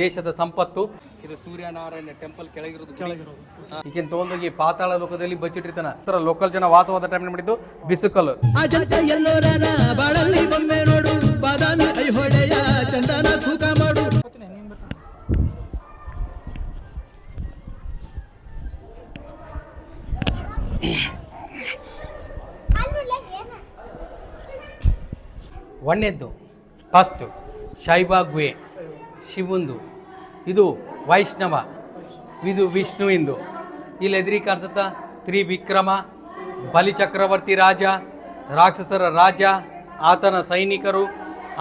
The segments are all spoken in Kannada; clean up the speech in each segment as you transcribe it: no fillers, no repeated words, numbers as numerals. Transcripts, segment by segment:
ದೇಶದ ಸಂಪತ್ತು. ಇದು ಸೂರ್ಯನಾರಾಯಣ ಟೆಂಪಲ್ ಕೆಳಗಿರೋದು ಈಗಿನ ತಗೊಂಡೋಗಿ ಪಾತಾಳ ಲೋಕದಲ್ಲಿ ಬಚ್ಚಿಟ್ಟಿರ್ತಾನ. ಲೋಕಲ್ ಜನ ವಾಸವಾದ ಟೈಮ್ ಮಾಡಿದ್ದು ಬಿಸುಕಲ್ಲು. ಒಂದನೇದ್ದು ಫಸ್ಟು ಶಾಯಿಬಾಗ್ ವೇ ಶಿವಂದು, ಇದು ವೈಷ್ಣವ, ಇದು ವಿಷ್ಣುವಿಂದು. ಇಲ್ಲಿ ಎದುರಿ ಕಾಣಿಸುತ್ತಾ ತ್ರಿವಿಕ್ರಮ, ಬಲಿಚಕ್ರವರ್ತಿ ರಾಜ, ರಾಕ್ಷಸರ ರಾಜ, ಆತನ ಸೈನಿಕರು,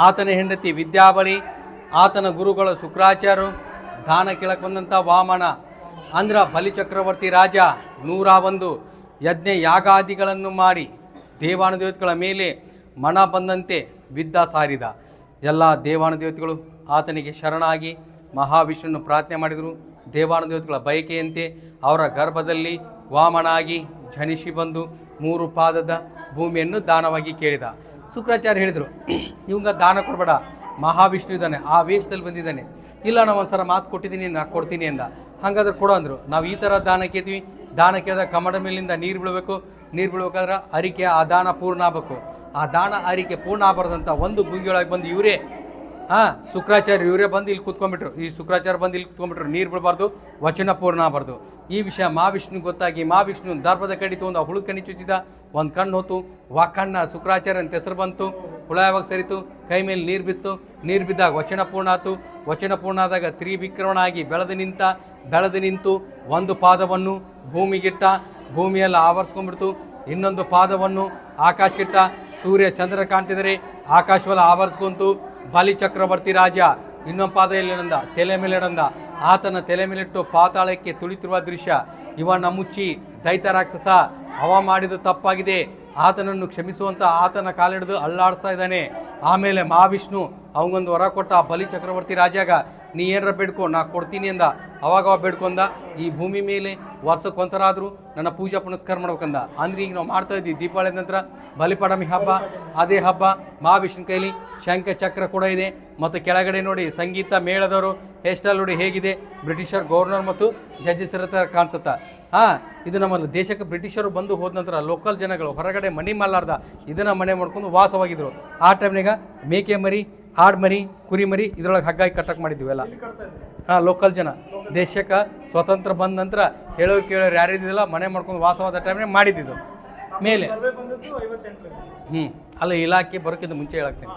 ಆತನ ಹೆಂಡತಿ ವಿದ್ಯಾಬಳಿ, ಆತನ ಗುರುಗಳು ಶುಕ್ರಾಚಾರ್ಯರು, ದಾನ ಕೆಳಕ್ಕೆ ಬಂದಂಥ ವಾಮನ. ಅಂದ್ರೆ ಬಲಿಚಕ್ರವರ್ತಿ ರಾಜ 101 ಯಜ್ಞ ಯಾಗಾದಿಗಳನ್ನು ಮಾಡಿ ದೇವಾನುದೇವತೆಗಳ ಮೇಲೆ ಮನ ಬಂದಂತೆ ವಿದ್ದ ಸಾರಿದ. ಎಲ್ಲ ದೇವಾನುದೇವತೆಗಳು ಆತನಿಗೆ ಶರಣಾಗಿ ಮಹಾವಿಷ್ಣುವನ್ನು ಪ್ರಾರ್ಥನೆ ಮಾಡಿದರು. ದೇವಾನುದೇವತೆಗಳ ಬಯಕೆಯಂತೆ ಅವರ ಗರ್ಭದಲ್ಲಿ ವಾಮನಾಗಿ ಜನಿಸಿ ಬಂದು 3 ಪಾದದ ಭೂಮಿಯನ್ನು ದಾನವಾಗಿ ಕೇಳಿದ. ಶುಕ್ರಾಚಾರ್ಯ ಹೇಳಿದರು, ಇವಂಗ ದಾನ ಕೊಡಬೇಡ, ಮಹಾವಿಷ್ಣು ಇದ್ದಾನೆ, ಆ ವೇಷದಲ್ಲಿ ಬಂದಿದ್ದಾನೆ. ಇಲ್ಲ, ನಾವು ಒಂದು ಸಲ ಮಾತು ಕೊಟ್ಟಿದ್ದೀನಿ, ನಾನು ಕೊಡ್ತೀನಿ ಅಂದ. ಹಾಗಾದ್ರೆ ಕೊಡು ಅಂದರು. ನಾವು ಈ ಥರ ದಾನ ಕೇಳ್ತೀವಿ. ದಾನ ಕೇಳಿದ ಕಮಡ ಮೇಲಿಂದ ನೀರು ಬೀಳಬೇಕು. ನೀರು ಬೀಳ್ಬೇಕಾದ್ರೆ ಅರಿಕೆ ಆ ದಾನ ಪೂರ್ಣ ಆಗಬೇಕು. ಆ ದಾನ ಅರಿಕೆ ಪೂರ್ಣ ಆಗಬಾರ್ದಂತ ಒಂದು ಗುಂಗಿಯೊಳಗೆ ಬಂದು ಇವರೇ ಶುಕ್ರಾಚಾರ್ಯ ಇವರೇ ಬಂದು ಇಲ್ಲಿ ಕೂತ್ಕೊಂಡ್ಬಿಟ್ರು. ಈ ಶುಕ್ರಾಚಾರ್ಯ ಬಂದು ಇಲ್ಲಿ ಕೂತ್ಕೊಂಡ್ಬಿಟ್ರು. ನೀರು ಬಿಡಬಾರ್ದು, ವಚನ ಪೂರ್ಣ ಆಗಬಾರ್ದು. ಈ ವಿಷಯ ಮಹಾವಿಷ್ಣು ಗೊತ್ತಾಗಿ ಮಹಾವಿಷ್ಣು ದರ್ಭದ ಕಡಿತು. ಒಂದು ಹುಳು ಕಣ್ಣಿ ಚುಚ್ಚಿದ, ಒಂದು ಕಣ್ಣು ಹೋತು. ವಾಕಣ್ಣ ಶುಕ್ರಾಚಾರ್ಯ ಅಂತ ಹೆಸರು ಬಂತು. ಹುಳ ಯಾವಾಗ ಸರಿತು, ಕೈ ಮೇಲೆ ನೀರು ಬಿತ್ತು. ನೀರು ಬಿದ್ದಾಗ ವಚನ ಪೂರ್ಣ ಆಯಿತು. ವಚನ ಪೂರ್ಣ ಆದಾಗ ತ್ರಿವಿಕ್ರಮನಾಗಿ ಬೆಳೆದು ನಿಂತು ಒಂದು ಪಾದವನ್ನು ಭೂಮಿಗಿಟ್ಟ, ಭೂಮಿಯೆಲ್ಲ ಆವರಿಸ್ಕೊಂಡ್ಬಿಡ್ತು. ಇನ್ನೊಂದು ಪಾದವನ್ನು ಆಕಾಶಕ್ಕಿಟ್ಟ. ಸೂರ್ಯ ಚಂದ್ರ ಕಾಣ್ತಿದರೆ ಆಕಾಶವೆಲ್ಲ ಆವರಿಸ್ಕೊಂತು. ಬಲಿಚಕ್ರವರ್ತಿ ರಾಜ ಇನ್ನೊಂದು ಪಾದ ಎಲ್ಲಿಡಂದ, ತಲೆ ಮೇಲೆ ಇಡಂದ. ಆತನ ತಲೆ ಮೇಲಿಟ್ಟು ಪಾತಾಳಕ್ಕೆ ತುಳಿತಿರುವ ದೃಶ್ಯ. ಇವನ ಮುಚ್ಚಿ ದೈತ ರಾಕ್ಷಸ ಅವ ಮಾಡಿದ ತಪ್ಪಾಗಿದೆ, ಆತನನ್ನು ಕ್ಷಮಿಸುವಂತ ಆತನ ಕಾಲಿಡಿದು ಅಲ್ಲಾಡಿಸ್ತಾ ಇದ್ದಾನೆ. ಆಮೇಲೆ ಮಹಾವಿಷ್ಣು ಅವಗೊಂದು ವರ ಕೊಟ್ಟ. ಬಲಿಚಕ್ರವರ್ತಿ ರಾಜಾಗ ನೀ ಏನಾರ ಬೇಡ್ಕೊ, ನಾ ಕೊಡ್ತೀನಿ ಅಂದ. ಅವಾಗ ಬೇಡ್ಕೊಂಡ, ಈ ಭೂಮಿ ಮೇಲೆ ವರ್ಷಕ್ಕೊಂದ್ಸರ ಆದರೂ ನನ್ನ ಪೂಜಾ ಪುನಸ್ಕಾರ ಮಾಡ್ಬೇಕಂದ. ಅಂದ್ರೆ ಈಗ ನಾವು ಮಾಡ್ತಾ ಇದ್ವಿ ದೀಪಾವಳಿ ನಂತರ ಬಲಿಪಡಮಿ ಹಬ್ಬ. ಅದೇ ಹಬ್ಬ ಮಹಾವಿಷ್ಣು ಕೈಲಿ ಶಂಖ ಚಕ್ರ ಕೂಡ ಇದೆ. ಮತ್ತು ಕೆಳಗಡೆ ನೋಡಿ ಸಂಗೀತ ಮೇಳದವರು ಹೇರ್ ಸ್ಟೈಲ್ ನೋಡಿ ಹೇಗಿದೆ. ಬ್ರಿಟಿಷರ್ ಗವರ್ನರ್ ಮತ್ತು ಜಡ್ಜಸ್ ಇರೋ ಕಾಣಿಸುತ್ತಾ. ಇದು ನಮ್ಮ ದೇಶಕ್ಕೆ ಬ್ರಿಟಿಷರು ಬಂದು ಹೋದ ನಂತರ ಲೋಕಲ್ ಜನಗಳು ಹೊರಗಡೆ ಮನೆ ಮಾಡಲಾರ್ದ ಇದನ್ನು ಮನೆ ಮಾಡ್ಕೊಂಡು ವಾಸವಾಗಿದ್ರು. ಆ ಟೈಮ್ನಾಗ ಮೇಕೆ ಮರಿ, ಆಡ್ ಮರಿ, ಕುರಿ ಮರಿ ಇದ್ರೊಳಗೆ ಹಗ್ಗಾಗಿ ಕಟ್ಟಕ್ಕೆ ಮಾಡಿದ್ವಿ ಎಲ್ಲ. ಲೋಕಲ್ ಜನ ದೇಶಕ್ಕೆ ಸ್ವತಂತ್ರ ಬಂದ ನಂತರ ಹೇಳೋರು ಕೇಳೋರು ಯಾರಿದ್ದಿಲ್ಲ, ಮನೆ ಮಾಡ್ಕೊಂಡು ವಾಸವಾದ ಟೈಮ್ನಾಗ ಮಾಡಿದ್ದು. ಮೇಲೆ ಅಲ್ಲ, ಇಲಾಖೆ ಬರೋಕ್ಕಿಂತ ಮುಂಚೆ ಹೇಳಕ್ತೇನೆ.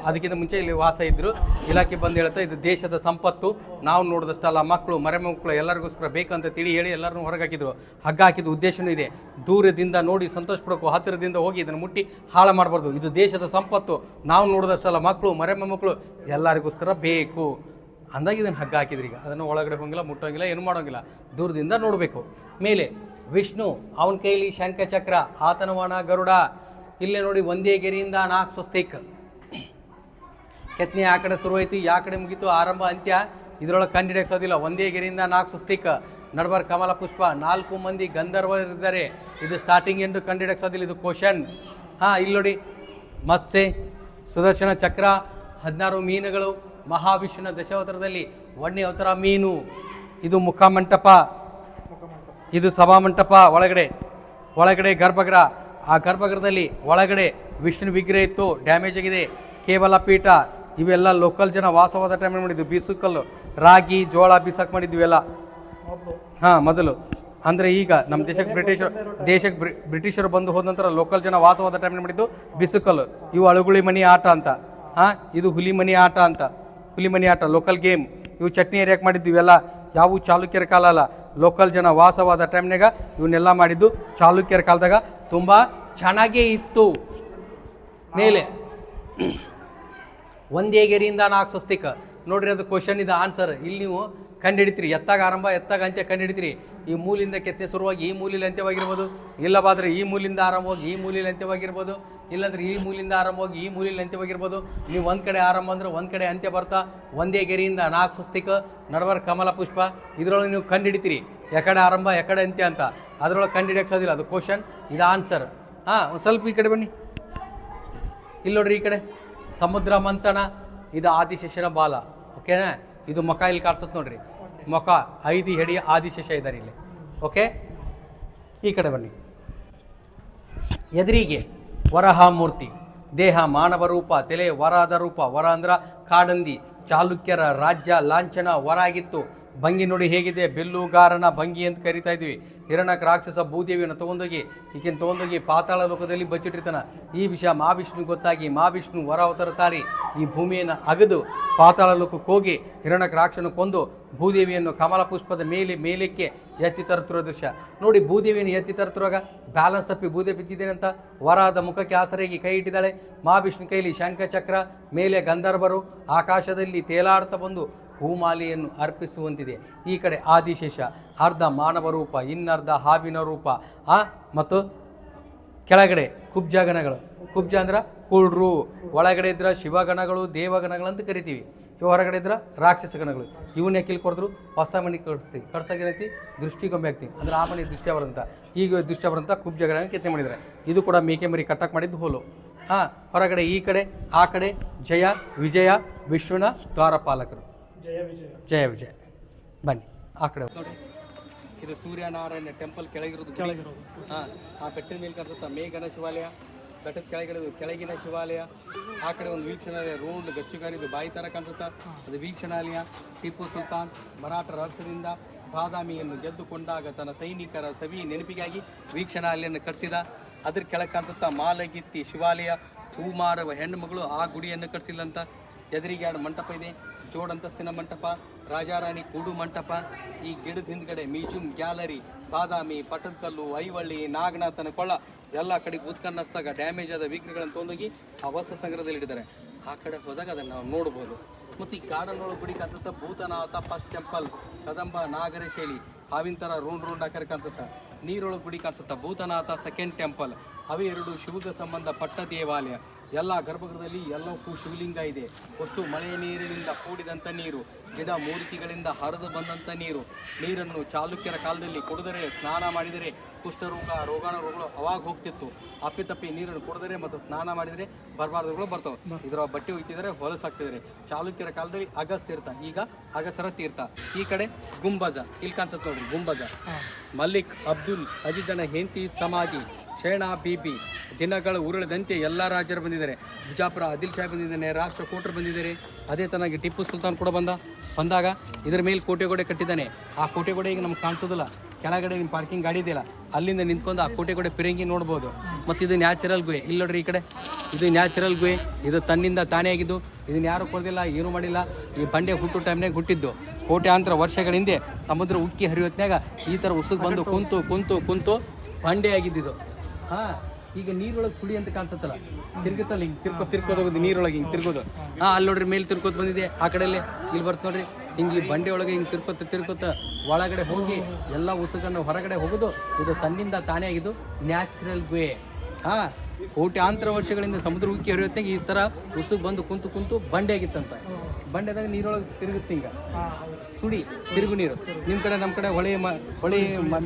ಅದಕ್ಕಿಂತ ಮುಂಚೆ ಇಲ್ಲಿ ವಾಸ ಇದ್ದರು. ಇಲಾಖೆ ಬಂದು ಹೇಳ್ತಾ ಇದು ದೇಶದ ಸಂಪತ್ತು, ನಾವು ನೋಡಿದಷ್ಟಲ್ಲ, ಮಕ್ಕಳು ಮರೆಮಕ್ಕಳು ಎಲ್ಲರಿಗೋಸ್ಕರ ಬೇಕಂತ ತಿಳಿ ಹೇಳಿ ಎಲ್ಲರನ್ನೂ ಹೊರಗೆ ಹಾಕಿದ್ರು. ಹಗ್ಗ ಹಾಕಿದ ಉದ್ದೇಶನೂ ಇದೆ. ದೂರದಿಂದ ನೋಡಿ ಸಂತೋಷ ಪಡೋಕು, ಹತ್ತಿರದಿಂದ ಹೋಗಿ ಇದನ್ನು ಮುಟ್ಟಿ ಹಾಳು ಮಾಡಬಾರ್ದು. ಇದು ದೇಶದ ಸಂಪತ್ತು, ನಾವು ನೋಡಿದಷ್ಟಲ್ಲ, ಮಕ್ಕಳು ಮರೆಮಕ್ಕಳು ಎಲ್ಲರಿಗೋಸ್ಕರ ಬೇಕು ಅಂದಾಗ ಇದನ್ನು ಹಗ್ಗ ಹಾಕಿದ್ರಿ. ಈಗ ಅದನ್ನು ಒಳಗಡೆ ಹೋಗಿಲ್ಲ, ಮುಟ್ಟೋಂಗಿಲ್ಲ, ಏನು ಮಾಡೋಂಗಿಲ್ಲ, ದೂರದಿಂದ ನೋಡಬೇಕು. ಮೇಲೆ ವಿಷ್ಣು, ಅವನ ಕೈಲಿ ಶಂಖ ಚಕ್ರ, ಆತನವನ ಗರುಡ. ಇಲ್ಲೇ ನೋಡಿ ಒಂದೇ ಗೆರೆಯಿಂದ 4 ಸ್ವಸ್ತಿಕ್. ಕೆತ್ತನೆ ಆ ಕಡೆ ಶುರುವಾಯಿತು, ಯಾ ಕಡೆ ಮುಗೀತು, ಆರಂಭ ಅಂತ್ಯ ಇದರೊಳಗೆ ಕಂಡಿಡಿಸೋದಿಲ್ಲ. ಒಂದೇ ಗೆರೆಯಿಂದ 4 ಸ್ವಸ್ತಿಕ್. ನಡ್ಬರ್ ಕಮಲ ಪುಷ್ಪ, 4 ಮಂದಿ ಗಂಧರ್ವರಿದ್ದಾರೆ. ಇದು ಸ್ಟಾರ್ಟಿಂಗ್ ಎಂದು ಕಂಡಿಡಿಸೋದಿಲ್ಲ, ಇದು ಕ್ವಶನ್. ಇಲ್ಲಿ ನೋಡಿ ಮತ್ಸ್ಯ, ಸುದರ್ಶನ ಚಕ್ರ, 16 ಮೀನುಗಳು. ಮಹಾವಿಷ್ಣುನ ದಶಾವತಾರದಲ್ಲಿ 1ನೇ ಅವತಾರ ಮೀನು. ಇದು ಮುಖಮಂಟಪ, ಇದು ಸಭಾಮಂಟಪ. ಒಳಗಡೆ ಗರ್ಭಗೃಹ. ಆ ಗರ್ಭಗೃಹದಲ್ಲಿ ಒಳಗಡೆ ವಿಷ್ಣು ವಿಗ್ರಹ ಇತ್ತು, ಡ್ಯಾಮೇಜ್ ಆಗಿದೆ. ಕೇವಲ ಪೀಠ. ಇವೆಲ್ಲ ಲೋಕಲ್ ಜನ ವಾಸವಾದ ಟೈಮ್ ಮಾಡಿದ್ವಿ. ಬೀಸುಕಲ್ಲು, ರಾಗಿ, ಜೋಳ ಬೀಸಕ್ಕೆ ಮಾಡಿದ್ವಿ ಎಲ್ಲ ಮೊದಲು. ಅಂದರೆ ಈಗ ನಮ್ಮ ದೇಶಕ್ಕೆ ಬ್ರಿಟಿಷರು ಬಂದು ಹೋದ ನಂತರ ಲೋಕಲ್ ಜನ ವಾಸವಾದ ಟೈಮ್ ಮಾಡಿದ್ದು ಬೀಸುಕಲ್ಲು. ಇವು ಅಳುಗುಳಿ ಮನಿ ಆಟ ಅಂತ. ಇದು ಹುಲಿ ಮನಿ ಆಟ ಅಂತ. ಹುಲಿ ಮನಿ ಆಟ ಲೋಕಲ್ ಗೇಮ್. ಇವು ಚಟ್ನಿ ಏರಿಯಾಕೆ ಮಾಡಿದ್ವಿ ಇವೆಲ್ಲ. ಯಾವು ಚಾಲುಕ್ಯರ ಕಾಲ ಅಲ್ಲ, ಲೋಕಲ್ ಜನ ವಾಸವಾದ ಟೈಮ್ನಾಗ ಇವನ್ನೆಲ್ಲ ಮಾಡಿದ್ದು. ಚಾಲುಕ್ಯರ ಕಾಲದಾಗ ತುಂಬ ಚೆನ್ನಾಗೇ ಇತ್ತು. ಮೇಲೆ ಒಂದೇ ಗೆರೆಯಿಂದ 4 ಸ್ವಸ್ತಿಕ್ ನೋಡ್ರಿ. ಅದು ಕ್ವಶನ್, ಇದು ಆನ್ಸರ್. ಇಲ್ಲಿ ನೀವು ಕಂಡುಹಿಡಿತೀರಿ, ಎತ್ತಾಗ ಆರಂಭ ಎತ್ತಾಗ ಅಂತ್ಯ ಕಂಡುಹಿಡಿತೀರಿ. ಈ ಮೂಲಿಂದ ಕೆತ್ತನೆ ಶುರುವಾಗಿ ಈ ಮೂಲಿಲಿ ಅಂತ್ಯವಾಗಿರ್ಬೋದು, ಇಲ್ಲವಾದರೆ ಈ ಮೂಲಿಂದ ಆರಂಭವಾಗಿ ಈ ಮೂಲಿಲಿ ಅಂತ್ಯವಾಗಿರ್ಬೋದು, ಇಲ್ಲಾಂದ್ರೆ ಈ ಮೂಲಿಂದ ಆರಂಭವಾಗಿ ಈ ಮೂಲಿಲಿ ಅಂತ್ಯವಾಗಿರ್ಬೋದು. ನೀವು ಒಂದು ಕಡೆ ಆರಂಭ ಅಂದ್ರೆ ಒಂದು ಕಡೆ ಅಂತ್ಯ ಬರ್ತಾ. ಒಂದೇ ಗೆರೆಯಿಂದ 4 ಸ್ವಸ್ತಿಕ್, ನಡವರ್ ಕಮಲ ಪುಷ್ಪ. ಇದರೊಳಗೆ ನೀವು ಕಂಡುಹಿಡಿತೀರಿ ಎಕಡೆ ಆರಂಭ ಎಕಡೆ ಅಂತ್ಯ ಅಂತ. ಅದರೊಳಗೆ ಕಂಡುಹಿಡಿಯೋಕ್ಸೋದಿಲ್ಲ, ಅದು ಕ್ವಶನ್, ಇದು ಆನ್ಸರ್. ಒಂದು ಸ್ವಲ್ಪ ಈ ಕಡೆ ಬನ್ನಿ. ಇಲ್ಲಿ ನೋಡ್ರಿ, ಈ ಕಡೆ ಸಮುದ್ರ ಮಂಥನ, ಇದು ಆದಿಶೇಷನ ಬಾಲ. ಓಕೆನಾ? ಇದು ಮುಖ ಇಲ್ಲಿ ಕಾಣಿಸುತ್ತೆ ನೋಡ್ರಿ, ಮುಖ 5 ಹೆಡಿ ಆದಿಶೇಷ ಇದ್ದಾರೆ ಇಲ್ಲಿ. ಓಕೆ, ಈ ಕಡೆ ಬನ್ನಿ. ಎದುರಿಗೆ ವರಹ ಮೂರ್ತಿ, ದೇಹ ಮಾನವ ರೂಪ, ತಲೆ ವರದ ರೂಪ. ವರ ಅಂದ್ರ ಕಾಡಂದಿ, ಚಾಲುಕ್ಯರ ರಾಜ್ಯ ಲಾಂಛನ ವರ ಆಗಿತ್ತು. ಭಂಗಿ ನೋಡಿ ಹೇಗಿದೆ, ಬೆಲ್ಲುಗಾರನ ಭಂಗಿ ಅಂತ ಕರಿತಾ ಇದ್ವಿ. ಹಿರಣ್ಯಕ ರಾಕ್ಷಸ ಭೂದೇವಿಯನ್ನು ತೊಗೊಂಡೋಗಿ ಈಕೆಯನ್ನು ತೊಗೊಂಡೋಗಿ ಪಾತಾಳ ಲೋಕದಲ್ಲಿ ಬಚ್ಚಿಟ್ಟಿರ್ತಾನ. ಈ ವಿಷಯ ಮಹಾವಿಷ್ಣು ಗೊತ್ತಾಗಿ ಮಹಾವಿಷ್ಣು ವರ ಅವತಾರ ತಾಳಿ ಈ ಭೂಮಿಯನ್ನು ಅಗೆದು ಪಾತಾಳ ಲೋಕಕ್ಕೆ ಹೋಗಿ ಹಿರಣ್ಯಕ ರಾಕ್ಷಸನ ಕೊಂದು ಭೂದೇವಿಯನ್ನು ಕಮಲ ಪುಷ್ಪದ ಮೇಲಕ್ಕೆ ಎತ್ತಿ ತರುತ್ತಿರೋ ದೃಶ್ಯ ನೋಡಿ. ಭೂದೇವಿಯನ್ನು ಎತ್ತಿ ತರುತ್ತಿರುವಾಗ ಬ್ಯಾಲೆನ್ಸ್ ತಪ್ಪಿ ಭೂದೇವಿ ಬಿದ್ದಿದ್ದೇನೆ ಅಂತ ವರಹದ ಮುಖಕ್ಕೆ ಆಸರೆಯಾಗಿ ಕೈ ಇಟ್ಟಿದ್ದಾಳೆ. ಮಹಾವಿಷ್ಣು ಕೈಲಿ ಶಂಖಚಕ್ರ, ಮೇಲೆ ಗಂಧರ್ವರು ಆಕಾಶದಲ್ಲಿ ತೇಲಾಡ್ತಾ ಬಂದು ಹೂಮಾಲೆಯನ್ನು ಅರ್ಪಿಸುವಂತಿದೆ. ಈ ಕಡೆ ಆದಿಶೇಷ ಅರ್ಧ ಮಾನವ ರೂಪ, ಇನ್ನರ್ಧ ಹಾವಿನ ರೂಪ. ಮತ್ತು ಕೆಳಗಡೆ ಕುಬ್ಜಗಣಗಳು. ಕುಬ್ಜ ಅಂದ್ರೆ ಕುಳ್ರು, ಒಳಗಡೆ ಇದ್ರ ಶಿವಗಣಗಳು ದೇವಗಣಗಳು ಅಂತ ಕರಿತೀವಿ. ಇವು ಹೊರಗಡೆ ಇದ್ರ ರಾಕ್ಷಸ ಗಣಗಳು. ಇವನ್ನ ಕಿಲ್ ಕೊಡಿದ್ರು ಹೊಸ ಮನೆ ಕಡಿಸ್ತೀವಿ. ಕಡ್ಸಾಗ ಏನೈತಿ ದೃಷ್ಟಿಗೊಂಬೆ ಆಗ್ತೀವಿ, ಅಂದ್ರೆ ಆ ಮನೆ ದೃಷ್ಟಿ ಅವರಂತ. ಈಗ ದೃಷ್ಟಿ ಅವರಂತ ಕುಬ್ಜಗಣ ಕೆತ್ತನೆ ಮಾಡಿದ್ದಾರೆ. ಇದು ಕೂಡ ಮೇಕೆ ಮರಿ ಕಟ್ಟಕ್ಕೆ ಮಾಡಿದ್ದು ಹೋಲು. ಹೊರಗಡೆ ಈ ಕಡೆ ಆ ಕಡೆ ಜಯ ವಿಜಯ ವಿಶ್ವನ ದ್ವಾರಪಾಲಕರು. ಜಯ ವಿಜಯ. ಬನ್ನಿ ಆ ಕಡೆ ನೋಡಿ, ಇದು ಸೂರ್ಯನಾರಾಯಣ ಟೆಂಪಲ್ ಕೆಳಗಿರೋದು. ಆ ಬೆಟ್ಟದ ಮೇಲೆ ಕಾಣಿಸುತ್ತಾ ಮೇಘನ ಶಿವಾಲಯ, ಬೆಟ್ಟದ ಕೆಳಗಿನ ಶಿವಾಲಯ. ಆ ಕಡೆ ಒಂದು ವೀಕ್ಷಣಾಲಯ, ರೋಡ್ ಗಚ್ಚುಗಾರಿದು ಬಾಯಿ ಥರ ಕಾಣಿಸುತ್ತಾ, ಅದು ವೀಕ್ಷಣಾಲಯ. ಟಿಪ್ಪು ಸುಲ್ತಾನ್ ಮರಾಠರ ಹರ್ಷದಿಂದ ಬಾದಾಮಿಯನ್ನು ಗೆದ್ದುಕೊಂಡಾಗ ತನ್ನ ಸೈನಿಕರ ಸವಿ ನೆನಪಿಗಾಗಿ ವೀಕ್ಷಣಾಲಯನ್ನು ಕಟ್ಟಿಸಿದ. ಅದ್ರ ಕೆಳಗೆ ಕಾಣಿಸುತ್ತಾ ಮಾಲಗಿತ್ತಿ ಶಿವಾಲಯ, ಹೂಮಾರವ ಹೆಣ್ಣು ಮಗಳು ಆ ಗುಡಿಯನ್ನು ಕಟ್ಟಿಸಿಲ್ಲಂತ. ಎದುರಿಗೆ 2 ಮಂಟಪ ಇದೆ, ಜೋಡಂತಸ್ತಿನ ಮಂಟಪ, ರಾಜಾರಾಣಿ ಕೂಡು ಮಂಟಪ. ಈ ಗಿಡದ ಹಿಂದ್ಗಡೆ ಮ್ಯೂಸಿಯಂ, ಗ್ಯಾಲರಿ, ಬಾದಾಮಿ, ಪಟ್ಟದಕಲ್ಲು, ಐವಳ್ಳಿ, ನಾಗನಾಥನ ಕೊಳ್ಳ ಎಲ್ಲ ಕಡೆಗೆ ಉತ್ಕನ್ನಸ್ತಾಗ ಡ್ಯಾಮೇಜ್ ಆದ ವಿಗ್ರಹಗಳನ್ನು ತೊಗೊಂಡೋಗಿ ಆ ವಸ್ತು ಸಂಗ್ರಹದಲ್ಲಿ ಇಟ್ಟಿದ್ದಾರೆ. ಆ ಕಡೆ ಹೋದಾಗ ಅದನ್ನು ನಾವು ನೋಡ್ಬೋದು. ಮತ್ತು ಈ ಗಾರ್ಡನ್ನೊಳಗೆ ಗುಡಿ ಕಾಣಿಸುತ್ತಾ ಭೂತನಾಥ ಫಸ್ಟ್ ಟೆಂಪಲ್, ಕದಂಬ ನಾಗರ ಶೈಲಿ, ಹಾವಿನ ಥರ ರೌಂಡ್ ಆಕಾರ ಕಾಣಿಸುತ್ತಾ. ನೀರೊಳಗೆ ಗುಡಿ ಕಾಣಿಸುತ್ತಾ ಭೂತನಾಥ ಸೆಕೆಂಡ್ ಟೆಂಪಲ್. ಅವೇ 2 ಶಿವಗ ಸಂಬಂಧಪಟ್ಟ ದೇವಾಲಯ. ಎಲ್ಲ ಗರ್ಭಗೃಹದಲ್ಲಿ ಎಲ್ಲವಕ್ಕೂ ಶಿವಲಿಂಗ ಇದೆ. ಅಷ್ಟು ಮಳೆಯ ನೀರಿನಿಂದ ಕೂಡಿದಂಥ ನೀರು, ಗಿಡ ಮೂಲಿಕೆಗಳಿಂದ ಹರಿದು ಬಂದಂಥ ನೀರನ್ನು ಚಾಲುಕ್ಯರ ಕಾಲದಲ್ಲಿ ಕುಡಿದರೆ, ಸ್ನಾನ ಮಾಡಿದರೆ ಕುಷ್ಠರೋಗ ರೋಗಾಣುರೋಗಗಳು ಅವಾಗ ಹೋಗ್ತಿತ್ತು. ಅಪ್ಪಿತಪ್ಪಿ ನೀರನ್ನು ಕುಡಿದರೆ ಮತ್ತು ಸ್ನಾನ ಮಾಡಿದರೆ ಬರಬಾರ್ದುಗಳು ಬರ್ತಾವೆ. ಇದರ ಬಟ್ಟೆ ಒಯ್ತಿದ್ದಾರೆ, ಹೊಲಸಾಗ್ತಿದ್ದಾರೆ. ಚಾಲುಕ್ಯರ ಕಾಲದಲ್ಲಿ ಅಗಸ್ತ್ಯ ತೀರ್ಥ, ಈಗ ಅಗಸರ ತೀರ್ಥ. ಈ ಕಡೆ ಗುಂಬಜ, ಇಲ್ಲಿ ಕಾಣಿಸುತ್ತೆ ನೋಡ್ರಿ ಗುಂಬಜ. ಮಲ್ಲಿಕ್ ಅಬ್ದುಲ್ ಅಜಿಜನ ಹೆಂಡತಿ ಸಮಾಧಿ, ಶೇಣಾ ಬೀಬಿ. ದಿನಗಳು ಉರುಳದಂತೆ ಎಲ್ಲ ರಾಜರು ಬಂದಿದ್ದಾರೆ. ಬಿಜಾಪುರ ಆದಿಲ್ ಶಾಹಿ ಬಂದಿದ್ದಾನೆ, ರಾಷ್ಟ್ರಕೂಟರು ಬಂದಿದ್ದಾರೆ. ಅದೇ ತನಗೆ ಟಿಪ್ಪು ಸುಲ್ತಾನ್ ಕೂಡ ಬಂದಾಗ ಇದರ ಮೇಲೆ ಕೋಟೆಗೋಡೆ ಕಟ್ಟಿದ್ದಾನೆ. ಆ ಕೋಟೆಗೋಡೆ ಈಗ ನಮ್ಗೆ ಕಾಣಿಸೋದಿಲ್ಲ. ಕೆಳಗಡೆ ನಿಮ್ಮ ಪಾರ್ಕಿಂಗ್ ಗಾಡಿ ಇದೆಯಲ್ಲ, ಅಲ್ಲಿಂದ ನಿಂತ್ಕೊಂಡು ಆ ಕೋಟೆಗೋಡೆ ಪಿರಂಗಿ ನೋಡ್ಬೋದು. ಮತ್ತು ಇದು ನ್ಯಾಚುರಲ್ ಗುಹೆ. ಇಲ್ಲಿ ನೋಡ್ರಿ ಈ ಕಡೆ, ಇದು ನ್ಯಾಚುರಲ್ ಗುಹೆ. ಇದು ತನ್ನಿಂದ ತಾನೇ ಆಗಿದ್ದು. ಇದನ್ನು ಯಾರು ಕೊಡೋದಿಲ್ಲ, ಏನೂ ಮಾಡಿಲ್ಲ. ಈ ಬಂಡೆ ಹುಟ್ಟು ಟೈಮ್ನಾಗ ಹುಟ್ಟಿದ್ದು. ಕೋಟ್ಯಾಂತರ ವರ್ಷಗಳ ಹಿಂದೆ ಸಮುದ್ರ ಉಕ್ಕಿ ಹರಿಯೋತ್ನಾಗ ಈ ಥರ ಉಸುಕು ಬಂದು ಕುಂತು ಬಂಡೆ ಆಗಿದ್ದಿದ್ದು. ಈಗ ನೀರೊಳಗೆ ಸುಳಿ ಅಂತ ಕಾಣಿಸುತ್ತಲ್ಲ, ತಿರ್ಗುತ್ತಲ್ಲ, ಹಿಂಗೆ ತಿರ್ಕೋದೋಗೋದು ನೀರೊಳಗೆ, ಹಿಂಗೆ ತಿರ್ಗೋದು. ಅಲ್ಲಿ ನೋಡ್ರಿ ಮೇಲೆ ತಿರ್ಕೋತ ಬಂದಿದೆ. ಆ ಕಡೆಯಲ್ಲೇ ಇಲ್ಲಿ ಬರ್ತ ನೋಡ್ರಿ, ಹಿಂಗೆ ಈ ಬಂಡೆ ಒಳಗೆ ಹಿಂಗೆ ತಿರ್ಕೋತ ಒಳಗಡೆ ಹೋಗಿ ಎಲ್ಲ ಉಸುಕನ್ನು ಹೊರಗಡೆ ಹೋಗೋದು. ಇದು ತನ್ನಿಂದ ತಾನೇ ಆಗಿದ್ದು ನ್ಯಾಚುರಲ್ ಗುಹೆ. ಕೋಟ್ಯಾಂತರ ವರ್ಷಗಳಿಂದ ಸಮುದ್ರ ಉಕ್ಕಿ ಹರಿಯುತ್ತಾಗ ಈ ಥರ ಉಸುಕು ಬಂದು ಕುಂತು ಬಂಡೆ ಆಗಿತ್ತಂತ. ಬಂಡೆದಾಗ ನೀರೊಳಗೆ ತಿರುಗುತ್ತೆ ಹಿಂಗೆ ಸುಳಿ, ತಿರುಗು ನೀರು. ನಿಮ್ಮ ಕಡೆ ನಮ್ಮ ಕಡೆ ಹೊಳೆ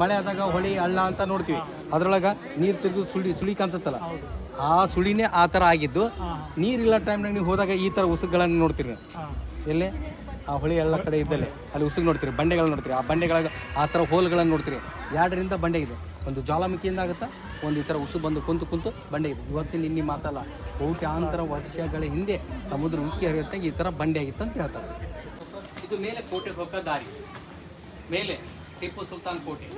ಮಳೆ ಆದಾಗ ಹೊಳೆ ಹಳ್ಳ ಅಂತ ನೋಡ್ತೀವಿ. ಅದ್ರೊಳಗೆ ನೀರು ತಿರುಗು ಸುಳಿ ಕಾಣಿಸುತ್ತಲ್ಲ, ಆ ಸುಳಿನೇ ಆ ಥರ ಆಗಿದ್ದು. ನೀರಿಲ್ಲ ಟೈಮ್ನಾಗ ನೀವು ಹೋದಾಗ ಈ ಥರ ಉಸುಕುಗಳನ್ನು ನೋಡ್ತೀರಿ. ಎಲ್ಲೇ ಆ ಹೊಳೆ ಎಲ್ಲ ಕಡೆ ಇದ್ದಲ್ಲೇ ಅಲ್ಲಿ ಉಸುಕು ನೋಡ್ತೀರಿ, ಬಂಡೆಗಳು ನೋಡ್ತೀರಿ. ಆ ಬಂಡೆಗಳಿಗೆ ಆ ಥರ ಹೋಲ್ಗಳನ್ನು ನೋಡ್ತೀರಿ. 2ರಿಂದ ಬಂಡೆ ಇದೆ. ಒಂದು ಜ್ವಾಲಾಮುಖಿಯಿಂದ ಆಗುತ್ತಾ, ಒಂದು ಈ ಥರ ಉಸು ಬಂದು ಕುಂತು ಬಂಡೆ ಇದೆ. ಇವತ್ತಿನ ಇನ್ನಿ ಮಾತಲ್ಲ, ಕೋಟ್ಯಾಂತರ ವರ್ಷಗಳ ಹಿಂದೆ ಸಮುದ್ರ ಉಕ್ಕಿ ಹರಿಯುತ್ತಾಗ ಈ ಥರ ಬಂಡೆ ಆಗಿತ್ತು ಅಂತ ಹೇಳ್ತಾರೆ. ಇದು ಮೇಲೆ ಕೋಟೆಗೆ ಹೋಗೋ ದಾರಿ. ಮೇಲೆ ಟಿಪ್ಪು ಸುಲ್ತಾನ್ ಕೋಟೆ,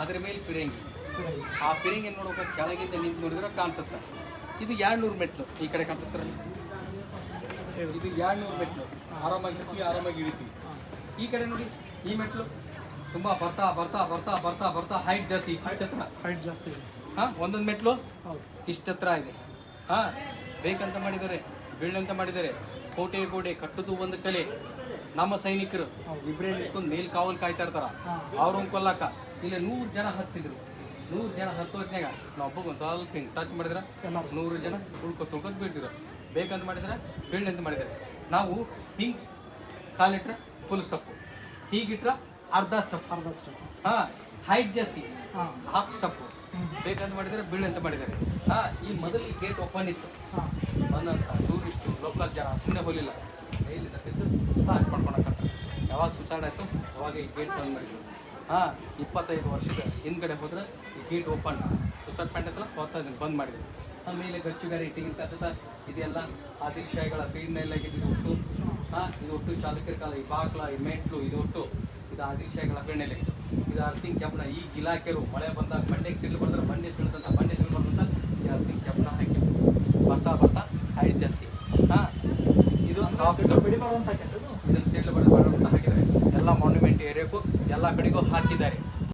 ಅದರ ಮೇಲೆ ಪಿರಂಗಿ. ಆ ಪಿರಂಗಿ ನೋಡ್ಬೇಕು, ಕೆಳಗಿಂದ ನಿಂತು ನೋಡಿದ್ರೆ ಕಾಣಿಸುತ್ತೆ. ಇದು 200 ಮೆಟ್ಲು. ಈ ಕಡೆ ಕಾಣಿಸುತ್ತೆ, ಇದು 200 ಮೆಟ್ಲು. ಆರಾಮಾಗಿ ಇಳಿತೀವಿ. ಈ ಕಡೆ ನೋಡಿ, ಈ ಮೆಟ್ಲು ತುಂಬ ಬರ್ತಾ ಹೈಟ್ ಜಾಸ್ತಿ. ಹೈಟ್ ಜಾಸ್ತಿ ಇದೆ. ಒಂದೊಂದು ಮೆಟ್ಲು ಇಷ್ಟು ಹತ್ರ ಇದೆ. ಬೇಕಂತ ಮಾಡಿದ್ದಾರೆ, ಬೀಳಂತ ಮಾಡಿದ್ದಾರೆ. ಕೋಟೆ ಕಟ್ಟುದು ಒಂದು ಕಲೆ. ನಮ್ಮ ಸೈನಿಕರು ಇಬ್ಬರೇ ನಿಂತ್ಕೊಂಡು ಮೇಲ್ ಕಾವಲು ಕಾಯ್ತಾ ಇರ್ತಾರ. ಅವ್ರನ್ನ ಕೊಲ್ಲಕ್ಕ ಇಲ್ಲಿ 100 ಜನ ಹತ್ತಿದ್ರು. 100 ಜನ ಹತ್ತೋದ್ನಾಗ ನಾವು ಒಬ್ಬ ಒಂದು ಸ್ವಲ್ಪ ಹಿಂಗೆ ಟಚ್ ಮಾಡಿದ್ರೆ 100 ಜನ ತುಳ್ಕೊತ ಬೀಳ್ತಿದ್ರು. ಬೇಕಂತ ಮಾಡಿದ್ರೆ ಬೀಳಂತ ಮಾಡಿದ್ದಾರೆ. ನಾವು ಹಿಂಗೆ ಕಾಲಿಟ್ರೆ ಫುಲ್ ಸ್ಟೆಪ್, ಹೀಗಿಟ್ರೆ ಅರ್ಧ ಸ್ಟೆಪ್. ಹೈಟ್ ಜಾಸ್ತಿ, ಹಾಫ್ ಸ್ಟೆಪ್. ಬೇಕಂತ ಮಾಡಿದರೆ ಬೀಳಂತ ಮಾಡಿದ್ದಾರೆ. ಈ ಮೊದಲು ಈ ಗೇಟ್ ಓಪನ್ ಇತ್ತು. ಬಂದಂಥ ಟೂರಿಸ್ಟು ಲೋಕಲ್ ಜನ ಸುಮ್ಮನೆ ಹೋಗಲಿಲ್ಲ, ಡೈಲಿ ಸ್ಟಾರ್ಟ್ ಮಾಡ್ಕೊಳಕ್ಕೆ ಯಾವಾಗ ಸುಸೈಡ್ ಆಯಿತು ಅವಾಗ ಈ ಗೇಟ್ ಬಂದ್ ಮಾಡಿದ್ರು. ಹಾಂ 25 ವರ್ಷದ ಹಿಂದ್ಗಡೆ ಹೋದ್ರೆ ಈ ಗೇಟ್ ಓಪನ್, ಸುಸೈಡ್ ಪಾಯಿಂಟ್ ಐತಲ್ಲ ಹೋಗ್ತಾ ಇದನ್ನು ಬಂದ್ ಮಾಡಿದ್ರು. ಆಮೇಲೆ ಗಚ್ಚುಗಾರಿ ಇಟ್ಟಿಗಿನ ಕಚ್ಚತ ಇದೆಲ್ಲ ಆದಿಲ್ ಶಾಹಿಗಳ ಫೀಡ್ನೆಲ್ಲ ಇದು ಒಟ್ಟು. ಹಾಂ ಇದು ಒಟ್ಟು ಚಾಲಕರ ಕಾಲ, ಈ ಬಾಕ್ಲ, ಈ ಮೆಟ್ಲು, ಇದು ಒಟ್ಟು ಇದು ಆದಿಲ್ ಶಾಹಿಗಳ ಫೀಡ್ನೆಲೆ. ಇದು ಅರ್ತಿಂಗ್ ಕೆಪ್ಪನ ಈಗ ಇಲಾಖೆರು ಮಳೆ ಬಂದಾಗ ಬಂಡೆಗೆ ಸಿಡ್ಲು ಬಂದ್ರೆ ಬಂಡೆ ಸಿಡ್ದಂತ ಬಂಡೆ ಸಿಡ್ಲು ಬಂದಂತ ಈ ಅರ್ತಿಂಗ್ ಕೆಪ್ಪನ ಹಾಕಿ ಬರ್ತಾ ಬರ್ತಾ ಹೈಟ್ ಜಾಸ್ತಿ. ಹಾಂ ಇದು ಇದನ್ನು ಸಿಡ್ಲು ಬಡಿದು ಅಂತ ಹಾಕಿದ್ದಾರೆ. ಎಲ್ಲ ಮಾನ್ಯುಮೆಂಟ್ ಏರಿಯಾಕ್ಕೂ ಎಲ್ಲ ಕಡೆಗೂ ಹಾಕಿದ್ದಾರೆ.